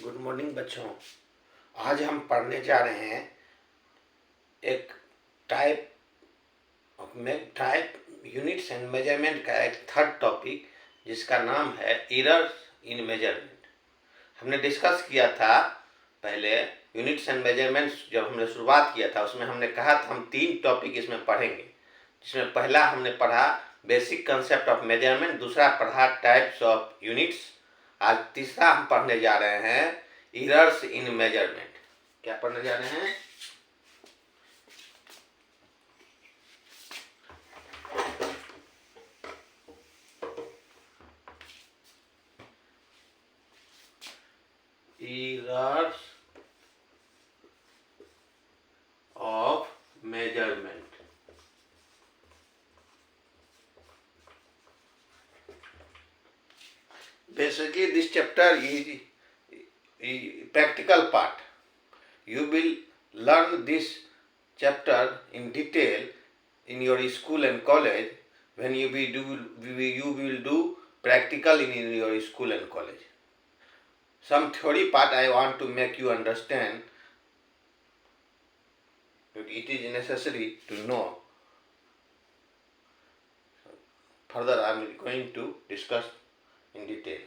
Good morning बच्चों। आज हम पढ़ने जा रहे हैं एक टाइप यूनिट्स एंड मेजरमेंट का एक थर्ड टॉपिक, जिसका नाम है एरर्स इन मेजरमेंट। हमने डिस्कस किया था पहले यूनिट्स एंड मेजरमेंट्स। जब हमने शुरुआत किया था उसमें हमने कहा था हम 3 टॉपिक इसमें पढ़ेंगे, जिसमें पहला हमने पढ़ा बेसिक कंसेप्ट ऑफ मेजरमेंट, दूसरा पढ़ा टाइप्स ऑफ यूनिट्स, आज तीसरा हम पढ़ने जा रहे हैं एरर्स इन मेजरमेंट। क्या पढ़ने जा रहे हैं? Errors of measurement. Basically, this chapter is practical part. You will learn this chapter in detail in your school and college when you will do practical in your school and college. Some theory part I want to make you understand that it is necessary to know. Further, I am going to discuss in detail.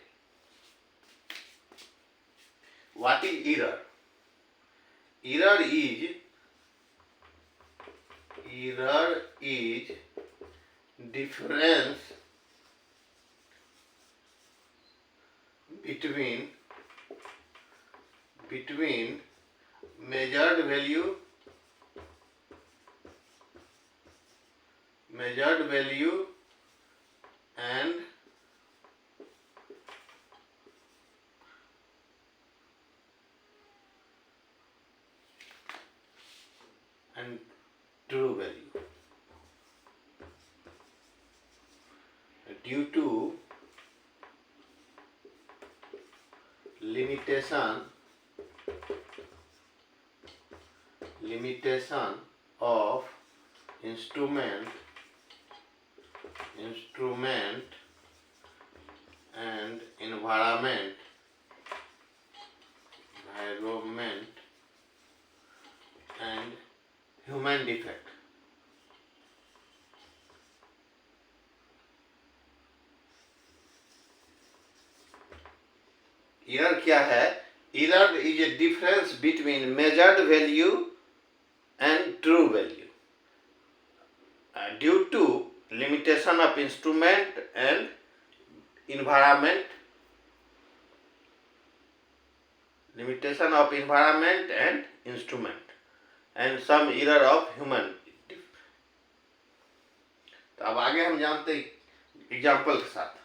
What is error? Error is difference between measured value and true value due to limitation of instrument and environment and human defect. Error क्या है? Error is a difference between measured value and true value due to limitation of instrument and environment and instrument and some error of human. तो अब आगे हम जानते हैं example के साथ।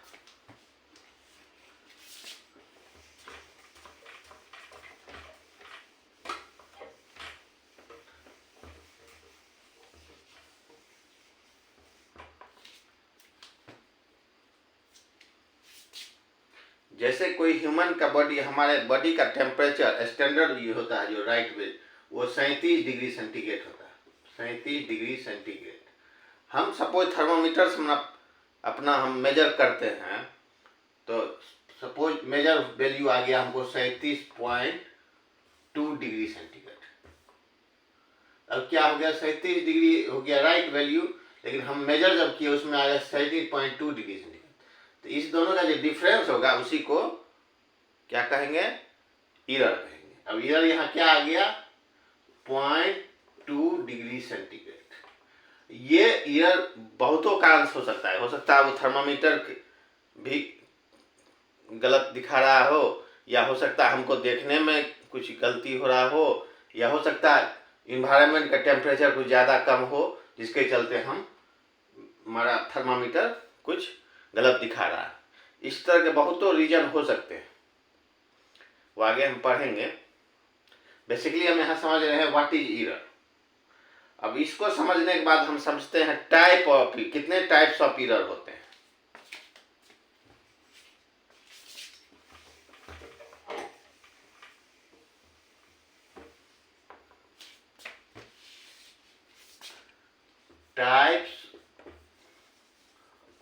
जैसे कोई ह्यूमन का बॉडी, हमारे बॉडी का टेम्परेचर स्टैंडर्ड ये होता है जो राइट वे, वो 37 डिग्री सेंटीग्रेड होता है। 37 डिग्री सेंटीग्रेड। हम सपोज थर्मोमीटर से अपना हम मेजर करते हैं, तो सपोज मेजर वैल्यू आ गया हमको 37.2 डिग्री सेंटीग्रेड। अब क्या हो गया? 37 डिग्री हो गया राइट वैल्यू, लेकिन हम मेजर जब किए उसमें आ गया 37.2 डिग्री सेंटीग्रेड। तो इस दोनों का जो डिफरेंस होगा उसी को क्या कहेंगे? एरर कहेंगे। अब एरर यहाँ क्या आ गया? 0.2 डिग्री सेंटीग्रेड। ये एरर बहुतों कारण हो सकता है। वो थर्मामीटर भी गलत दिखा रहा हो, या हो सकता है हमको देखने में कुछ गलती हो रहा हो, या हो सकता है इन्वायरमेंट का टेम्परेचर कुछ ज़्यादा कम हो, जिसके चलते हमारा थर्मामीटर कुछ गलत दिखा रहा है। इस तरह के बहुतों रीजन हो सकते हैं, वो आगे हम पढ़ेंगे। बेसिकली हम यहाँ समझ रहे हैं व्हाट इज एरर। अब इसको समझने के बाद हम समझते हैं टाइप ऑफ, कितने टाइप्स ऑफ एरर होते हैं। Types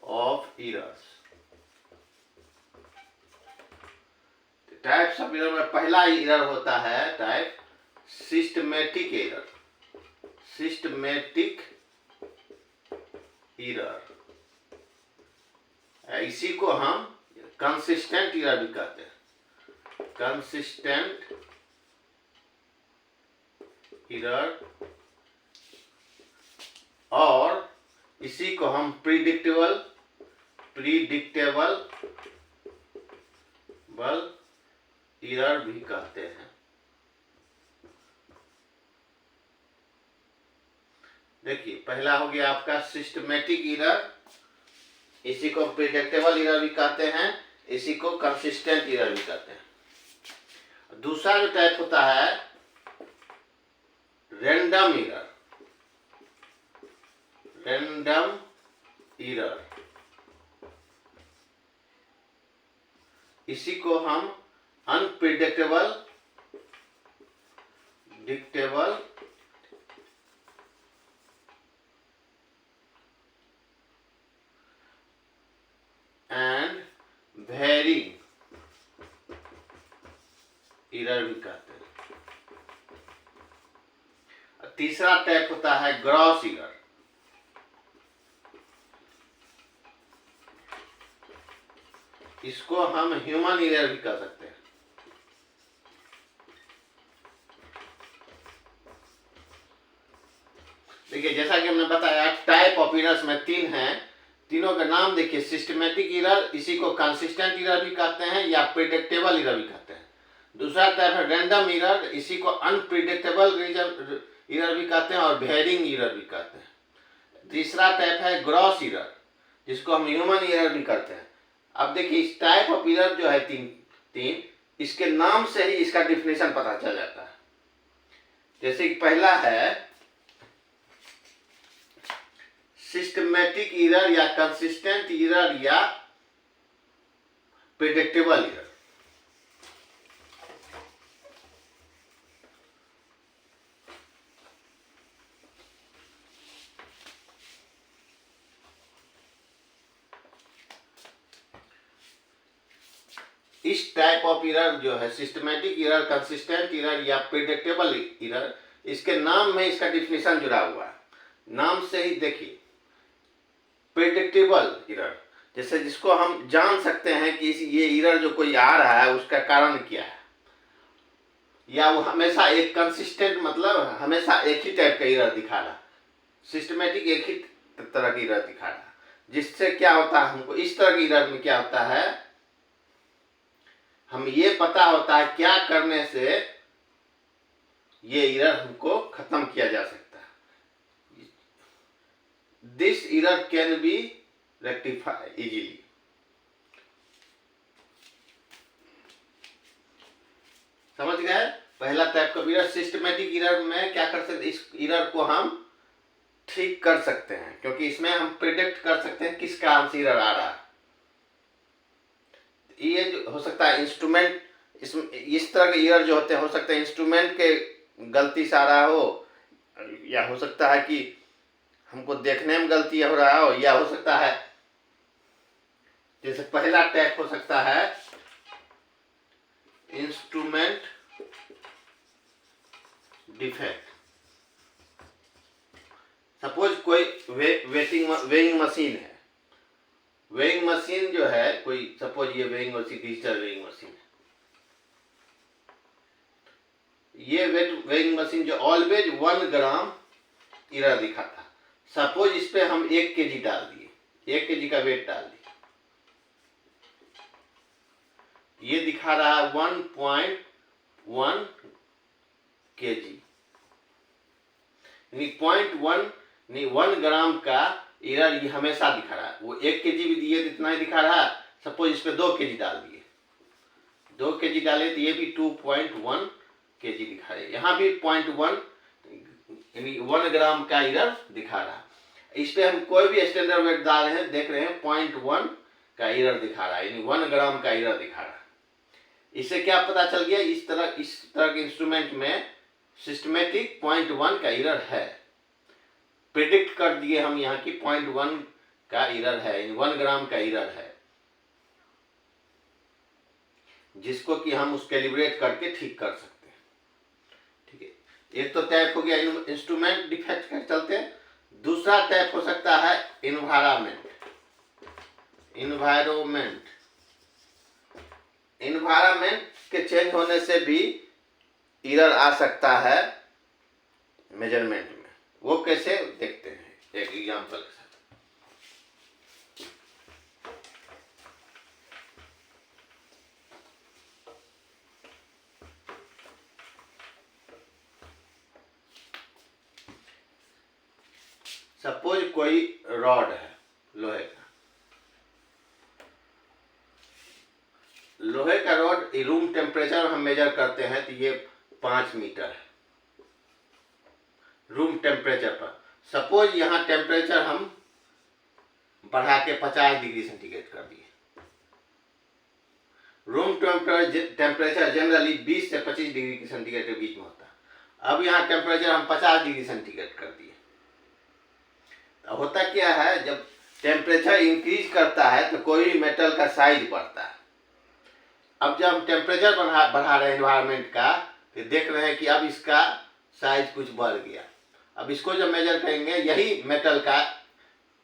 of errors. Types of error में पहला एरर होता है type systematic error. Systematic error, इसी को हम कंसिस्टेंट एरर भी कहते हैं। कंसिस्टेंट एरर, और इसी को हम प्रिडिक्टेबल एरर भी कहते हैं। देखिए, पहला हो गया आपका सिस्टमेटिक एरर, इसी को प्रिडिक्टेबल एरर भी कहते हैं, इसी को कंसिस्टेंट एरर भी कहते हैं। दूसरा जो टाइप होता है रैंडम एरर। रैंडम एरर, इसी को हम अनप्रिडिक्टेबल एंड वेरिंग एरर भी कहते हैं। तीसरा टाइप होता है ग्रॉस एरर। इसको हम ह्यूमन एरर भी कह सकते हैं। देखिए, जैसा कि हमने बताया टाइप ऑफ एरर्स में 3 हैं, तीनों का नाम देखिए। सिस्टमेटिक एरर, इसी को कंसिस्टेंट एरर भी कहते हैं या प्रिडिक्टेबल एरर भी कहते हैं। दूसरा टाइप है रैंडम एरर, इसी को अनप्रिडिक्टेबल एरर भी कहते हैं और वेरिंग एरर भी कहते हैं। तीसरा टाइप है ग्रॉस एरर, जिसको हम ह्यूमन एरर भी कहते हैं। अब देखिए, इस टाइप ऑफ एरर जो है तीन, इसके नाम से ही इसका डिफिनेशन पता चल जाता है। जैसे कि पहला है सिस्टमेटिक एरर या कंसिस्टेंट एरर या प्रिडिक्टेबल एरर। इस टाइप ऑफ एरर जो है सिस्टमेटिक एरर, कंसिस्टेंट एरर या प्रिडिक्टेबल एरर, इसके नाम में इसका डिफिनेशन जुड़ा हुआ है। नाम से ही देखिए, प्रिडिक्टेबल एरर, जैसे जिसको हम जान सकते हैं कि ये एरर जो कोई आ रहा है उसका कारण क्या है, या वो हमेशा एक कंसिस्टेंट, मतलब हमेशा एक ही टाइप का एरर दिखा रहा। सिस्टमेटिक एक ही तरह की एरर दिखा रहा, जिससे क्या होता है, हमको इस तरह की एरर में क्या होता है, हम ये पता होता है क्या करने से ये एरर हमको खत्म किया जा सकता है। This error can be rectified easily. समझ गए? पहला टाइप का एरर सिस्टमेटिक एरर में क्या कर सकते, इस एरर को हम ठीक कर सकते हैं, क्योंकि इसमें हम प्रिडिक्ट कर सकते हैं किस कारण से एरर आ रहा है। ये जो हो सकता है इंस्ट्रूमेंट, इस तरह के एरर जो होते हैं, हो सकता है इंस्ट्रूमेंट के गलती से आ रहा हो, या हो सकता है कि हमको देखने में गलती हो रहा हो, या हो सकता है जैसे पहला टाइप हो सकता है इंस्ट्रूमेंट डिफेक्ट। सपोज कोई वेइंग मशीन है। वेइंग मशीन जो है, कोई सपोज ये weighing machine, digital weighing machine है। ये वेइंग मशीन जो ऑलवेज 1 ग्राम एरर दिखाता। सपोज इस पे हम 1 kg डाल दिए, 1 kg का वेट डाल दिए, ये दिखा रहा है 1.1 kg, यानी 1 ग्राम का एरर ये हमेशा दिखा रहा है। वो 1 kg भी दिए तो इतना ही दिखा रहा है। सपोज इस पे 2 kg डाल दिए, 2 kg डाले तो ये भी 2.1 kg दिखा रहे। यहाँ भी 0.1 यानी 1 ग्राम का एरर दिखा रहा है। इस पे हम कोई भी स्टैंडर्ड वेट डाल रहे हैं, देख रहे हैं 0.1 का एरर दिखा रहा है, यानी 1 ग्राम का एरर दिखा रहा है। इससे क्या पता चल गया, इस तरह के इंस्ट्रूमेंट में सिस्टमेटिक 0.1 का एरर है। प्रिडिक्ट कर दिए हम यहाँ की 0.1 का एरर है, 1 ग्राम का एरर है। जिसको कि हम उस कैलिब्रेट करके ठीक कर सकते हैं। ठीक है, एक तो टाइप हो गया इंस्ट्रूमेंट डिफेक्ट के चलते। दूसरा टाइप हो सकता है इन्वायरमेंट। इन्वायरमेंट के चेंज होने से भी एरर आ सकता है मेजरमेंट में। वो कैसे देखते हैं एक एग्जांपल के साथ। सपोज कोई रॉड है लोहे का, रॉड रूम टेम्परेचर हम मेजर करते हैं तो ये 5 मीटर है रूम टेम्परेचर पर। सपोज यहाँ टेम्परेचर हम बढ़ा के 50 डिग्री सेंटीग्रेड कर दिए। रूम टेम्परेचर जनरली 20 से 25 डिग्री सेंटीग्रेड के बीच में होता है। अब यहाँ टेम्परेचर हम 50 डिग्री सेंटीग्रेड कर दिए। तो होता क्या है, जब टेम्परेचर इंक्रीज करता है तो कोई भी मेटल का साइज बढ़ता है। अब जब हम टेम्परेचर बढ़ा रहे हैं एनवायरनमेंट का, तो देख रहे हैं कि अब इसका साइज कुछ बढ़ गया। अब इसको जब मेजर करेंगे, यही मेटल का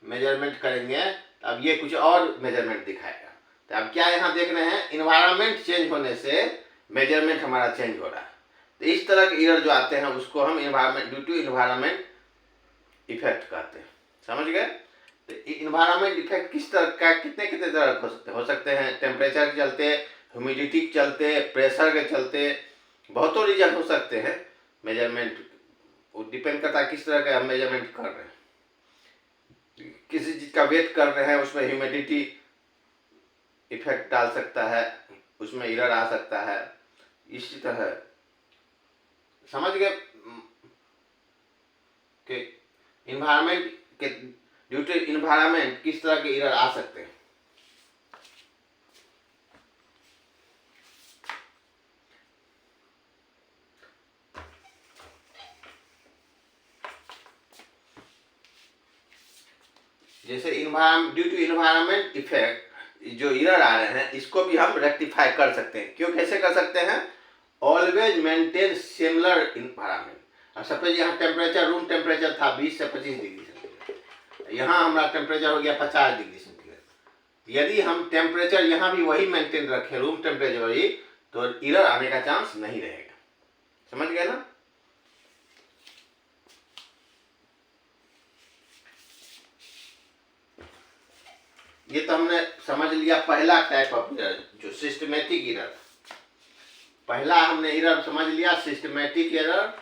मेजरमेंट करेंगे, तो अब ये कुछ और मेजरमेंट दिखाएगा। तो अब क्या यहाँ देख रहे हैं, इन्वायरमेंट चेंज होने से मेजरमेंट हमारा चेंज हो रहा है। तो इस तरह के एरर जो आते हैं उसको हम environment due to environment effect कहते हैं। समझ गए? तो इन्वायरमेंट इफेक्ट किस तरह का, कितने कितने तरह हो सकते हैं। टेम्परेचर के चलते, ह्यूमिडिटी के चलते, प्रेशर के चलते, बहुतों रीजन हो सकते हैं। मेजरमेंट वो डिपेंड करता है किस तरह का हम मेजरमेंट कर रहे हैं। किसी चीज का वेट कर रहे हैं, उसमें ह्यूमिडिटी इफेक्ट डाल सकता है, उसमें एरर आ सकता है। इसी तरह समझ गए कि इन्वायरमेंट के ड्यू टू इन्वायरमेंट किस तरह के एरर आ सकते हैं। जैसे ड्यू टू इन्वायरमेंट इफेक्ट जो एरर आ रहे हैं, इसको भी हम रेक्टिफाई कर सकते हैं। क्यों, कैसे कर सकते हैं? Always maintain similar environment. अब सपोज यहाँ टेम्परेचर, रूम टेम्परेचर था 20 से 25 डिग्री सेंटीग्रेड, यहाँ हमारा टेम्परेचर हो गया 50 डिग्री सेंटीग्रेड। यदि हम टेम्परेचर यहाँ भी वही मेंटेन रखें, रूम टेम्परेचर वही, तो एरर आने का चांस नहीं रहेगा। समझ गए ना? ये तो हमने समझ लिया पहला टाइप ऑफ एरर, जो सिस्टमेटिक एरर। पहला हमने एरर समझ लिया, सिस्टमेटिक एरर।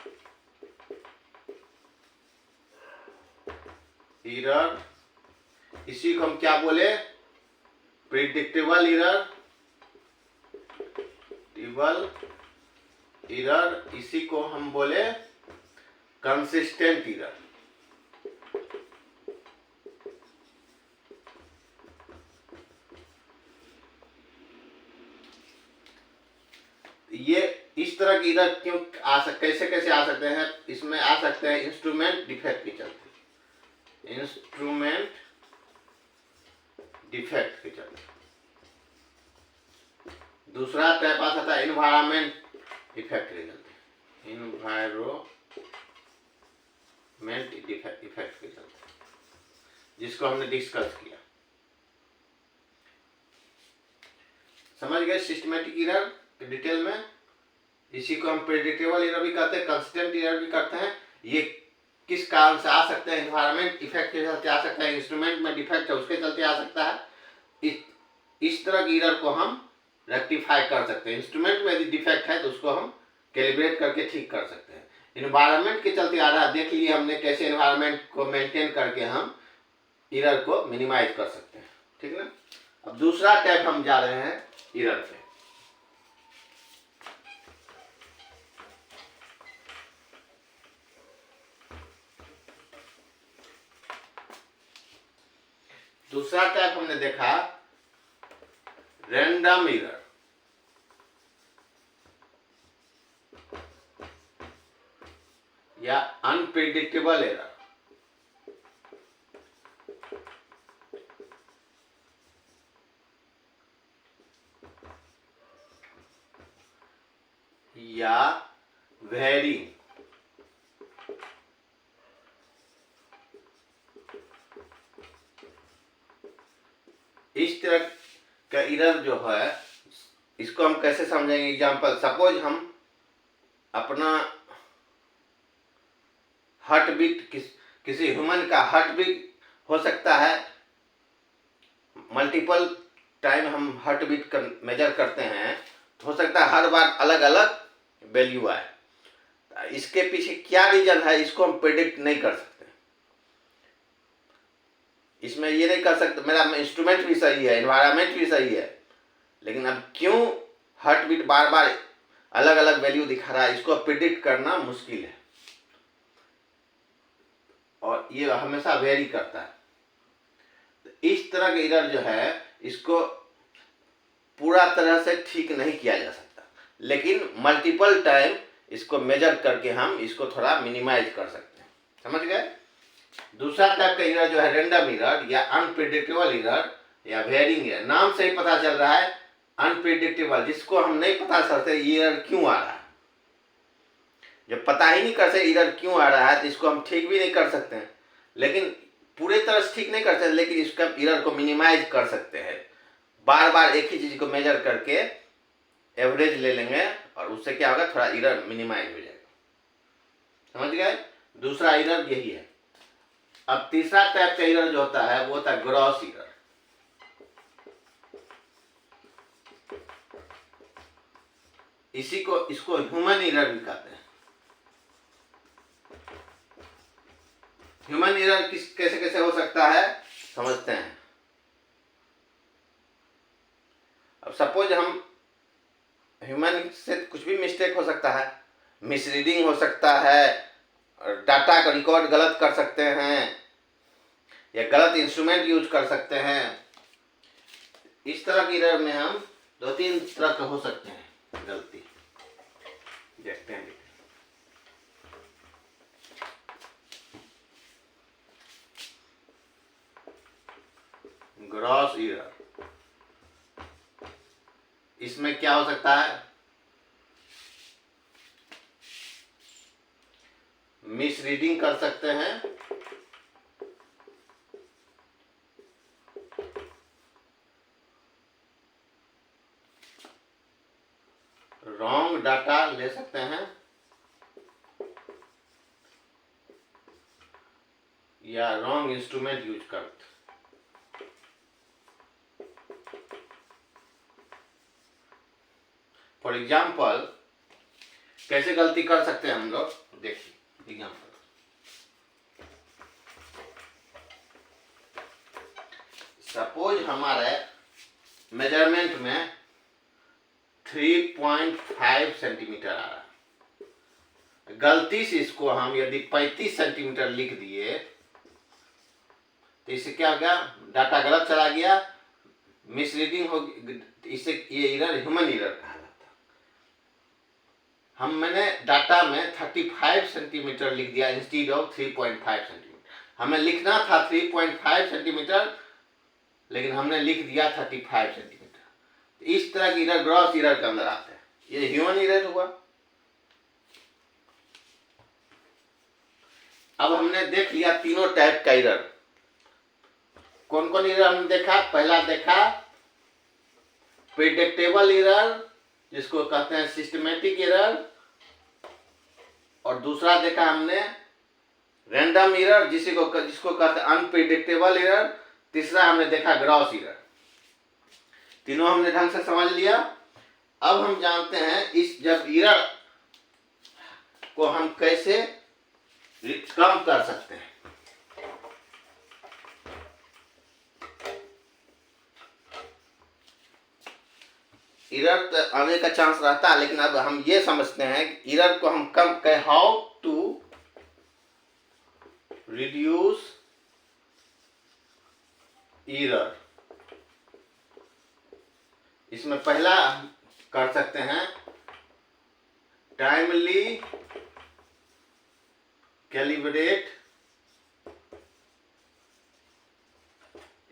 इसी को हम क्या बोले? Predictable error. इसी को हम बोले कंसिस्टेंट एरर। ये इस तरह की एरर क्यों आ सकते, कैसे आ सकते हैं? इसमें आ सकते हैं इंस्ट्रूमेंट डिफेक्ट के चलते। दूसरा टाइप आ सकता है इन्वायरमेंट इफेक्ट के चलते। इन्वायरमेंट इफेक्ट के चलते, जिसको हमने डिस्कस किया। समझ गए सिस्टमेटिक एरर डिटेल में? इसी को हम प्रेडिक्टेबल एरर भी कहते हैं, कंसिस्टेंट एरर भी कहते हैं। ये किस कारण से आ सकते हैं? इन्वायरमेंट इफेक्ट के चलते आ सकता है, इंस्ट्रूमेंट में डिफेक्ट है उसके चलते आ सकता है। इस तरह की एरर को हम रेक्टिफाई कर सकते हैं। इंस्ट्रूमेंट में यदि डिफेक्ट है तो उसको हम कैलिब्रेट करके ठीक कर सकते हैं। इन्वायरमेंट के चलते आ रहा है, देख लिए हमने कैसे इन्वायरमेंट को मेंटेन करके हम एरर को मिनिमाइज कर सकते हैं। ठीक है ना? अब दूसरा टाइप हम जा रहे हैं एरर पे। दूसरा टाइप हमने देखा रैंडम एरर। या अनप्रेडिक्टेबल एरर। या वेरी। इस तरह का एरर जो है इसको हम कैसे समझेंगे? एग्जांपल, सपोज हम अपना हार्ट बीट किसी ह्यूमन का हार्ट बीट हो सकता है, मल्टीपल टाइम हम हार्ट बीट मेजर करते हैं, तो हो सकता है हर बार अलग अलग वैल्यू आए। इसके पीछे क्या रीजन है इसको हम प्रेडिक्ट नहीं कर सकते। इसमें ये नहीं कर सकते मेरा इंस्ट्रूमेंट भी सही है, एनवायरनमेंट भी सही है, लेकिन अब क्यों हार्ट बीट बार बार अलग अलग वैल्यू दिखा रहा है, इसको प्रिडिक्ट करना मुश्किल है और ये हमेशा वेरी करता है। तो इस तरह के एरर जो है इसको पूरा तरह से ठीक नहीं किया जा सकता, लेकिन मल्टीपल टाइम इसको मेजर करके हम इसको थोड़ा मिनिमाइज कर सकते हैं। समझ गए? दूसरा टाइप का एरर जो है रैंडम एरर या अनप्रेडिक्टेबल एरर या वेरिंग एरर। नाम से ही पता चल रहा है अनप्रेडिक्टेबल, जिसको हम नहीं पता चलते एरर क्यों आ रहा है। जब पता ही नहीं कर सकते एरर क्यों आ रहा है तो इसको हम ठीक भी नहीं कर सकते हैं, लेकिन पूरे तरह से ठीक नहीं कर सकते, लेकिन इसका एरर को मिनिमाइज कर सकते हैं। बार बार एक ही चीज को मेजर करके एवरेज ले लेंगे और उससे क्या होगा, थोड़ा एरर मिनिमाइज हो जाएगा। समझ गए? दूसरा एरर यही है। अब तीसरा टाइप का एरर जो होता है वो होता है ग्रॉस एरर। इसको ह्यूमन एरर भी कहते हैं। ह्यूमन एरर कैसे कैसे हो सकता है समझते हैं। अब सपोज हम ह्यूमन से कुछ भी मिस्टेक हो सकता है, मिसरीडिंग हो सकता है, डाटा का रिकॉर्ड गलत कर सकते हैं या गलत इंस्ट्रूमेंट यूज कर सकते हैं। इस तरह की एरर में हम 2-3 तरह के हो सकते हैं गलती। देखते हैं। ग्रॉस एरर, इसमें क्या हो सकता है? मिसरीडिंग कर सकते हैं, रॉन्ग डाटा ले सकते हैं या रॉन्ग इंस्ट्रूमेंट यूज करते। फॉर एग्जाम्पल कैसे गलती कर सकते हैं हम लोग, देखिए एग्जाम्पल। सपोज हमारे मेजरमेंट में 3.5 सेंटीमीटर आ रहा है, गलती से इसको हम यदि 35 सेंटीमीटर लिख दिए तो इससे क्या हो गया, डाटा गलत चला गया, मिसरीडिंग हो। इससे ये एरर ह्यूमन एरर कहा जाता है। मैंने डाटा में 35 सेंटीमीटर लिख दिया इंस्टीड ऑफ 3.5 सेंटीमीटर। हमें लिखना था 3.5 सेंटीमीटर, लेकिन हमने लिख दिया 35 सेंटीमीटर। इस तरह की एरर ग्रॉस एरर के अंदर आते हैं। ये ह्यूमन एरर हुआ। अब हमने देख लिया तीनों टाइप का एरर। कौन कौन एरर हमने देखा? पहला देखा प्रेडिक्टेबल एरर, जिसको कहते हैं सिस्टमैटिक एरर, और दूसरा देखा हमने रैंडम एरर, जिसको कहते हैं अनप्रेडिक्टेबल एरर। तीसरा हमने देखा ग्रॉस एरर। तीनों हमने ढंग से समझ लिया। अब हम जानते हैं इस जब एरर को हम कैसे कम कर सकते हैं। एरर आने का चांस रहता है, लेकिन अब हम ये समझते हैं कि एरर को हम कम हाउ टू रिड्यूस एरर। इसमें पहला कर सकते हैं timely calibrate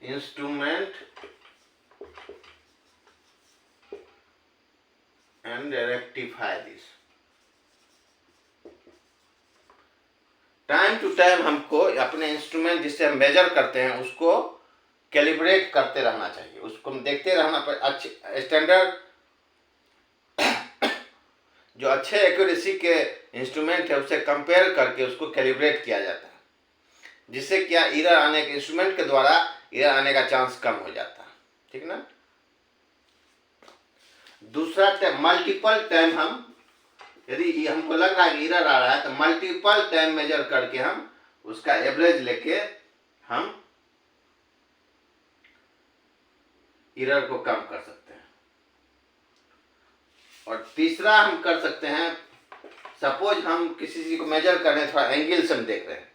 instrument and rectify this. Time to time हमको अपने इंस्ट्रूमेंट जिससे हम मेजर करते हैं उसको कैलिब्रेट करते रहना चाहिए, उसको हम देखते रहना पर अच्छे स्टैंडर्ड जो अच्छे एक्यूरेसी के इंस्ट्रूमेंट है उससे कंपेयर करके उसको कैलिब्रेट किया जाता है, जिससे क्या एरर आने के इंस्ट्रूमेंट के द्वारा एरर आने का चांस कम हो जाता है। ठीक ना। दूसरा टाइम, मल्टीपल टाइम हम यदि हमको लग रहा है कि एरर आ रहा है तो मल्टीपल टाइम मेजर करके हम उसका एवरेज लेके हम एरर को कम कर सकते हैं। और तीसरा हम कर सकते हैं, सपोज हम किसी चीज को मेजर कर रहे हैं, थोड़ा एंगल से हम देख रहे हैं,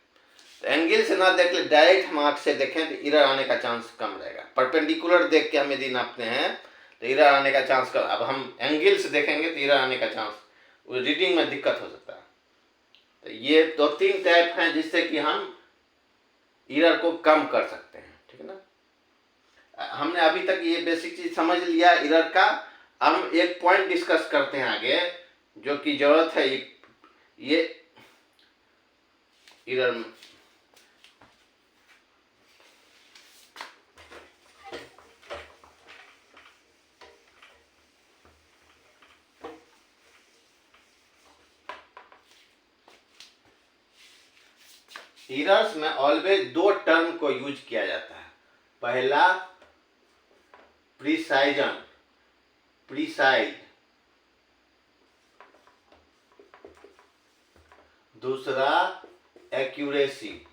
तो एंगल से ना देख ले डायरेक्ट हम आंख से देखें तो एरर आने का चांस कम रहेगा। परपेंडिकुलर देख के हम यदि नापते हैं तो एरर आने का चांस कम। अब हम एंगल से देखेंगे तो एरर आने का चांस, रीडिंग में दिक्कत हो सकता है। तो ये 2-3 टाइप हैं जिससे कि हम एरर को कम कर सकते हैं। ठीक है ना। हमने अभी तक ये बेसिक चीज समझ लिया एरर का। हम एक पॉइंट डिस्कस करते हैं आगे जो कि जरूरत है ये एरर एरर्स में ऑलवेज 2 टर्म को यूज किया जाता है। पहला प्रिसाइजन, प्रिसाइज, दूसरा एक्यूरेसी।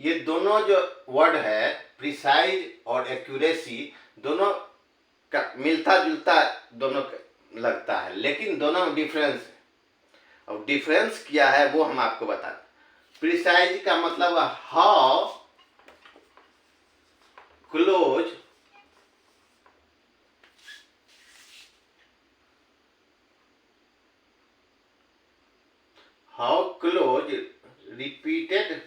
ये दोनों जो वर्ड है प्रिसाइज और एक्यूरेसी, दोनों का मिलता जुलता दोनों लगता है, लेकिन दोनों में डिफरेंस है। और डिफरेंस क्या है वो हम आपको बता दें। प्रिसाइज का मतलब how close repeated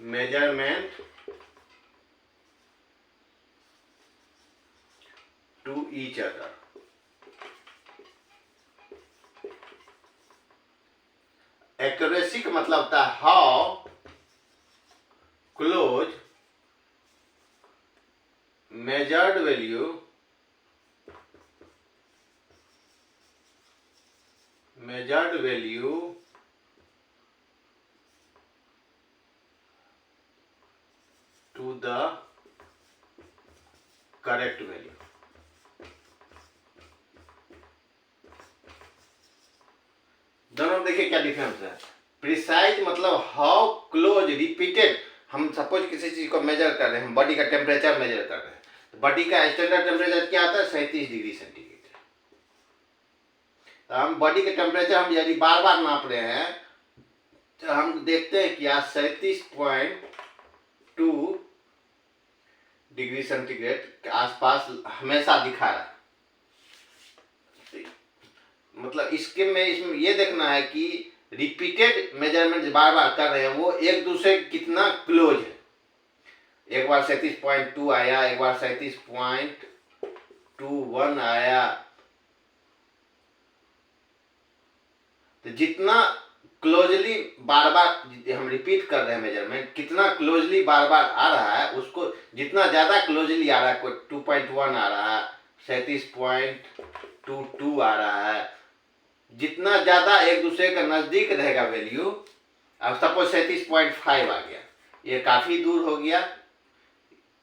measurement to each other। Accuracy का मतलब होता है how close measured value to the correct value। दोनों देखिए क्या डिफरेंस है। प्रिसाइज मतलब हाउ क्लोज रिपीटेड, हम सपोज किसी चीज को मेजर कर रहे हैं, हम बॉडी का टेम्परेचर मेजर कर रहे हैं, तो बॉडी का स्टैंडर्ड टेम्परेचर क्या आता है 37 डिग्री सेंटीग्रेड। तो हम बॉडी के टेम्परेचर हम यदि बार बार नाप रहे हैं तो हम देखते हैं कि आज 37.2 डिग्री सेंटीग्रेड के आसपास हमेशा दिखा रहा है। मतलब इसमें ये देखना है कि रिपीटेड मेजरमेंट बार बार कर रहे हैं वो एक दूसरे कितना क्लोज है। एक बार 37.2 आया, एक बार 37.21 आया, तो जितना क्लोजली बार बार हम रिपीट कर रहे हैं मेजरमेंट, कितना क्लोजली बार बार आ रहा है, उसको जितना ज्यादा क्लोजली आ रहा है, कोई 2.1 आ रहा है, 37.22 आ रहा है, जितना ज्यादा एक दूसरे के नजदीक रहेगा वैल्यू, अब सपोज 37.5 आ गया, ये काफी दूर हो गया,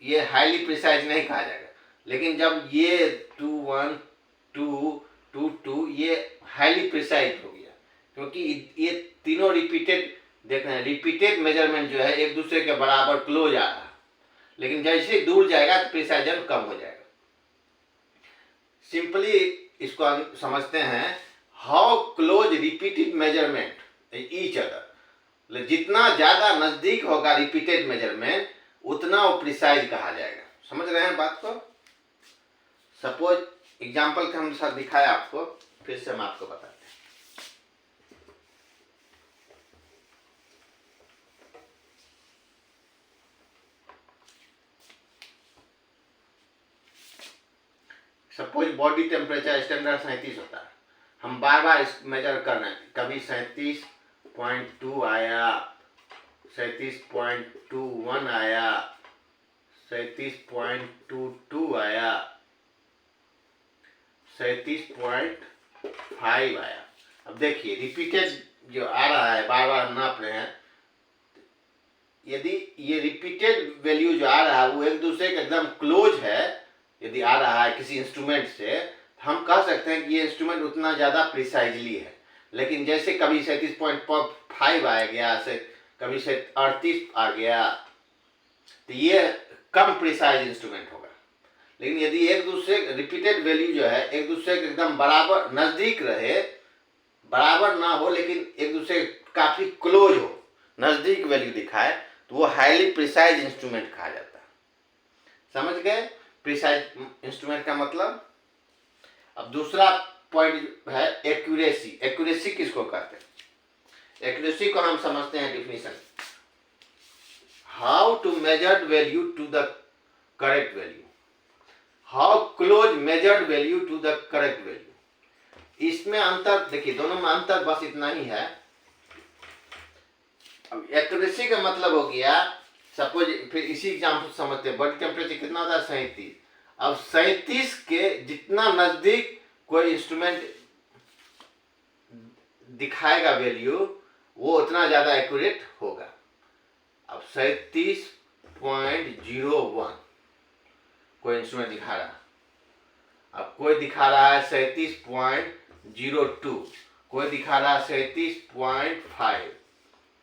ये हाईली प्रिसाइज नहीं कहा जाएगा। लेकिन जब ये 21, 2, 22 ये हाईली प्रिसाइज हो गया, क्योंकि ये तीनों रिपीटेड देख रहे हैं, रिपीटेड मेजरमेंट जो है एक दूसरे के बराबर क्लोज आ रहा है, लेकिन जैसे दूर जाएगा तो प्रिसाइजन कम हो जाएगा। सिंपली इसको हम समझते हैं how close repeated measurement each other, जितना ज्यादा नजदीक होगा रिपीटेड मेजरमेंट उतना वो प्रिसाइज कहा जाएगा। समझ रहे हैं बात को। सपोज एग्जाम्पल के हम साथ दिखाया आपको, फिर से हम आपको बताते हैं। सपोज बॉडी टेम्परेचर स्टैंडर्ड 37 होता है, हम बार बार मेजर कर रहे हैं, कभी 37.2 आया, 37.21 आया, 37.22 आया, 37.5 आया। अब देखिए रिपीटेड जो आ रहा है, बार बार नाप रहे हैं, यदि ये रिपीटेड वैल्यू जो आ रहा है वो एक दूसरे के एकदम क्लोज है, यदि आ रहा है किसी इंस्ट्रूमेंट से, हम कह सकते हैं कि ये इंस्ट्रूमेंट उतना ज़्यादा प्रिसाइजली है। लेकिन जैसे कभी 37.5 आ गया, से कभी 38 आ गया, तो ये कम प्रिसाइज इंस्ट्रूमेंट होगा। लेकिन यदि एक दूसरे रिपीटेड वैल्यू जो है एक दूसरे के एकदम बराबर नज़दीक रहे, बराबर ना हो लेकिन एक दूसरे काफ़ी क्लोज हो, नज़दीक वैल्यू दिखाए, तो वो हाईली प्रिसाइज इंस्ट्रूमेंट कहा जाता है। समझ गए प्रिसाइज इंस्ट्रूमेंट का मतलब। अब दूसरा पॉइंट है एक्यूरेसी। एक्यूरेसी किसको कहते हैं? एक्यूरेसी को हम समझते हैं definition, how to measured value to the correct value, how close measured value to the correct value. इसमें अंतर देखिए, दोनों में अंतर बस इतना ही है। अब एक्यूरेसी का मतलब हो गया, सपोज फिर इसी एग्जाम्पल समझते हैं, बॉडी टेम्परेचर कितना होता है 37। अब 37 के जितना नजदीक कोई इंस्ट्रूमेंट दिखाएगा वैल्यू, वो उतना ज्यादा एक्यूरेट होगा। अब 37.01 कोई इंस्ट्रूमेंट दिखा रहा है, अब कोई दिखा रहा है 37.02, कोई दिखा रहा है 37.5,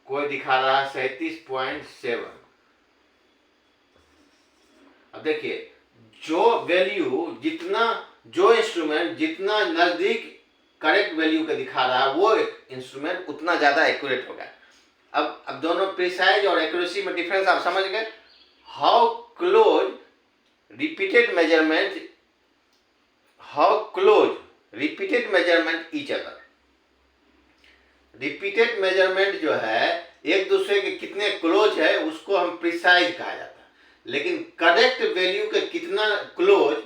कोई दिखा रहा है 37.7। अब देखिए जो वैल्यू जितना, जो इंस्ट्रूमेंट जितना नजदीक करेक्ट वैल्यू का दिखा रहा है, वो इंस्ट्रूमेंट उतना ज्यादा एक्यूरेट होगा। अब दोनों प्रिसाइज और एक्यूरेसी में डिफरेंस आप समझ गए। How close repeated measurement, how close repeated measurement each other. Repeated measurement जो है एक दूसरे के कितने क्लोज है उसको हम प्रिसाइज कहा जाता है। लेकिन करेक्ट वैल्यू के कितना क्लोज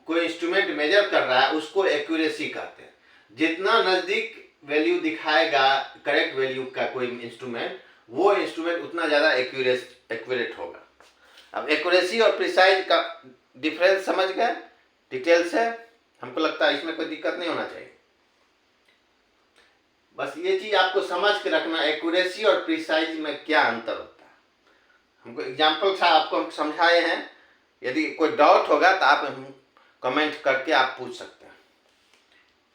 कोई इंस्ट्रूमेंट मेजर कर रहा है उसको एक्यूरेसी कहते हैं। जितना नजदीक वैल्यू दिखाएगा करेक्ट वैल्यू का कोई इंस्ट्रूमेंट, वो इंस्ट्रूमेंट उतना ज्यादा एक्यूरेट होगा। अब एक्यूरेसी और प्रिसाइज का डिफरेंस समझ गए डिटेल से? हमको लगता है इसमें कोई दिक्कत नहीं होना चाहिए। बस ये चीज आपको समझ के रखना, एक्यूरेसी और प्रिसाइज में क्या अंतर होता है। हमको एग्जाम्पल था आपको हम समझाए हैं, यदि कोई डाउट होगा तो आप कमेंट करके आप पूछ सकते हैं।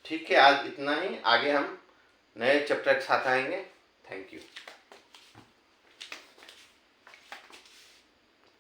ठीक है, आज इतना ही, आगे हम नए चैप्टर के साथ आएंगे। Thank you.